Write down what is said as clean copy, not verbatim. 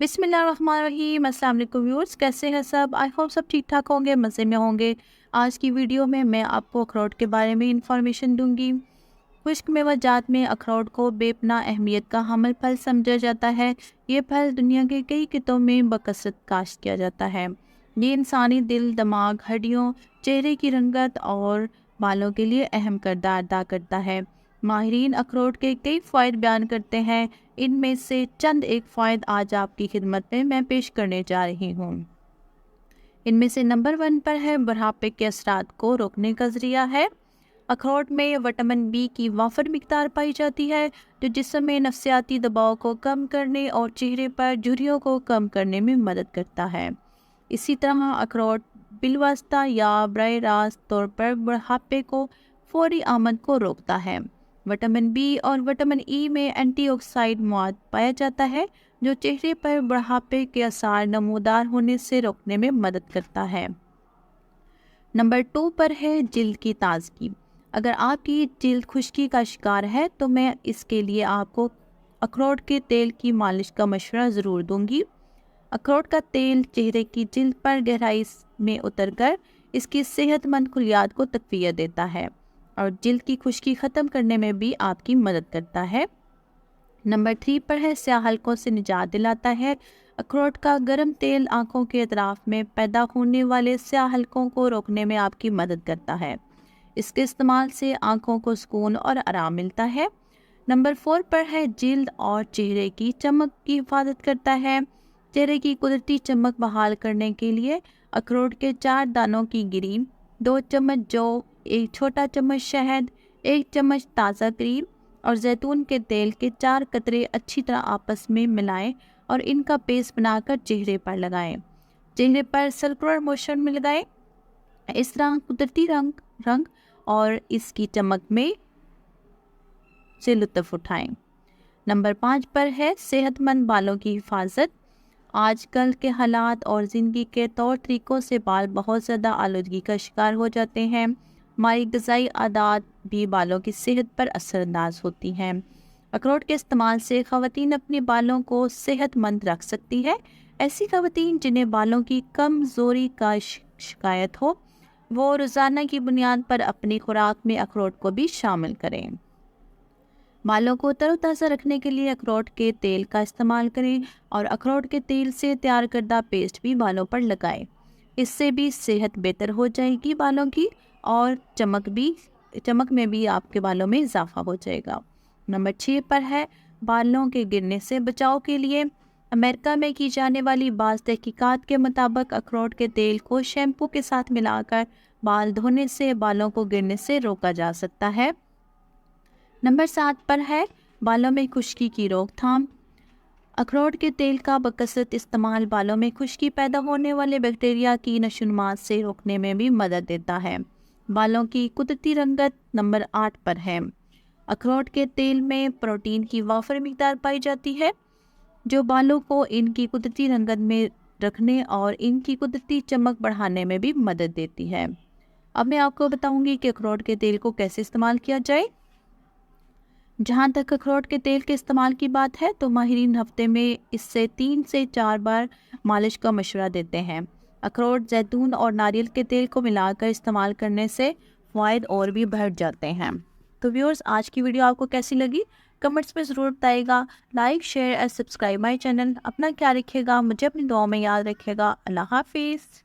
بسم اللہ الرحمن الرحیم۔ السلام علیکم ویورز، کیسے ہیں سب؟ آئی ہوپ سب ٹھیک ٹھاک ہوں گے، مزے میں ہوں گے۔ آج کی ویڈیو میں آپ کو اخروٹ کے بارے میں انفارمیشن دوں گی۔ خشک میوہ جات میں اخروٹ کو بے پناہ اہمیت کا حامل پھل سمجھا جاتا ہے۔ یہ پھل دنیا کے کئی خطوں میں بکثرت کاشت کیا جاتا ہے۔ یہ انسانی دل، دماغ، ہڈیوں، چہرے کی رنگت اور بالوں کے لیے اہم کردار ادا کرتا ہے۔ ماہرین اخروٹ کے کئی فوائد بیان کرتے ہیں۔ ان میں سے چند ایک فوائد آج آپ کی خدمت میں پیش کرنے جا رہی ہوں۔ ان میں سے نمبر 1 پر ہے بڑھاپے کے اثرات کو روکنے کا ذریعہ ہے۔ اخروٹ میں وٹامن بی کی وافر مقدار پائی جاتی ہے، جو جسم میں نفسیاتی دباؤ کو کم کرنے اور چہرے پر جھریوں کو کم کرنے میں مدد کرتا ہے۔ اسی طرح اخروٹ بالواسطہ یا براہ راست طور پر بڑھاپے کو فوری آمد کو روکتا ہے۔ وٹامن بی اور وٹامن ای میں اینٹی آکسائڈ مواد پایا جاتا ہے، جو چہرے پر بڑھاپے کے آثار نمودار ہونے سے روکنے میں مدد کرتا ہے۔ نمبر 2 پر ہے جلد کی تازگی۔ اگر آپ کی جلد خشکی کا شکار ہے تو میں اس کے لیے آپ کو اخروٹ کے تیل کی مالش کا مشورہ ضرور دوں گی۔ اخروٹ کا تیل چہرے کی جلد پر گہرائی میں اتر کر اس کی صحت مند خلیات کو تقویت دیتا ہے اور جلد کی خشکی ختم کرنے میں بھی آپ کی مدد کرتا ہے۔ نمبر 3 پر ہے سیاہ حلقوں سے نجات دلاتا ہے۔ اخروٹ کا گرم تیل آنکھوں کے اطراف میں پیدا ہونے والے سیاہ حلقوں کو روکنے میں آپ کی مدد کرتا ہے۔ اس کے استعمال سے آنکھوں کو سکون اور آرام ملتا ہے۔ نمبر 4 پر ہے جلد اور چہرے کی چمک کی حفاظت کرتا ہے۔ چہرے کی قدرتی چمک بحال کرنے کے لیے اخروٹ کے 4 دانوں کی گری، 2 چمچ جو، 1 چھوٹا چمچ شہد، 1 چمچ تازہ کریم اور زیتون کے تیل کے 4 قطرے اچھی طرح آپس میں ملائیں اور ان کا پیسٹ بنا کر چہرے پر لگائیں۔ چہرے پر سرکولر موشن میں لگائیں۔ اس طرح قدرتی رنگ اور اس کی چمک میں سے لطف اٹھائیں۔ نمبر 5 پر ہے صحت مند بالوں کی حفاظت۔ آج کل کے حالات اور زندگی کے طور طریقوں سے بال بہت زیادہ آلودگی کا شکار ہو جاتے ہیں۔ ہماری غذائی عادات بھی بالوں کی صحت پر اثر انداز ہوتی ہیں۔ اخروٹ کے استعمال سے خواتین اپنے بالوں کو صحت مند رکھ سکتی ہے۔ ایسی خواتین جنہیں بالوں کی کمزوری کا شکایت ہو، وہ روزانہ کی بنیاد پر اپنی خوراک میں اخروٹ کو بھی شامل کریں۔ بالوں کو تر و تازہ رکھنے کے لیے اخروٹ کے تیل کا استعمال کریں اور اخروٹ کے تیل سے تیار کردہ پیسٹ بھی بالوں پر لگائیں۔ اس سے بھی صحت بہتر ہو جائے گی بالوں کی، اور چمک میں بھی آپ کے بالوں میں اضافہ ہو جائے گا۔ نمبر 6 پر ہے بالوں کے گرنے سے بچاؤ کے لیے۔ امریکہ میں کی جانے والی بعض تحقیقات کے مطابق اخروٹ کے تیل کو شیمپو کے ساتھ ملا کر بال دھونے سے بالوں کو گرنے سے روکا جا سکتا ہے۔ نمبر 7 پر ہے بالوں میں خشکی کی روک تھام۔ اخروٹ کے تیل کا بکثرت استعمال بالوں میں خشکی پیدا ہونے والے بیکٹیریا کی نشوونما سے روکنے میں بھی مدد دیتا ہے۔ بالوں کی قدرتی رنگت نمبر 8 پر ہے۔ اخروٹ کے تیل میں پروٹین کی وافر مقدار پائی جاتی ہے، جو بالوں کو ان کی قدرتی رنگت میں رکھنے اور ان کی قدرتی چمک بڑھانے میں بھی مدد دیتی ہے۔ اب میں آپ کو بتاؤں گی کہ اخروٹ کے تیل کو کیسے استعمال کیا جائے۔ جہاں تک اخروٹ کے تیل کے استعمال کی بات ہے تو ماہرین ہفتے میں اس سے 3 سے 4 بار مالش کا مشورہ دیتے ہیں۔ اخروٹ، زیتون اور ناریل کے تیل کو ملا کر استعمال کرنے سے فوائد اور بھی بڑھ جاتے ہیں۔ تو ویورز، آج کی ویڈیو آپ کو کیسی لگی کمنٹس میں ضرور بتائیے گا۔ لائک، شیئر اور سبسکرائب مائی چینل۔ اپنا خیال رکھیے گا، مجھے اپنی دعاؤں میں یاد رکھیے گا۔ اللہ حافظ۔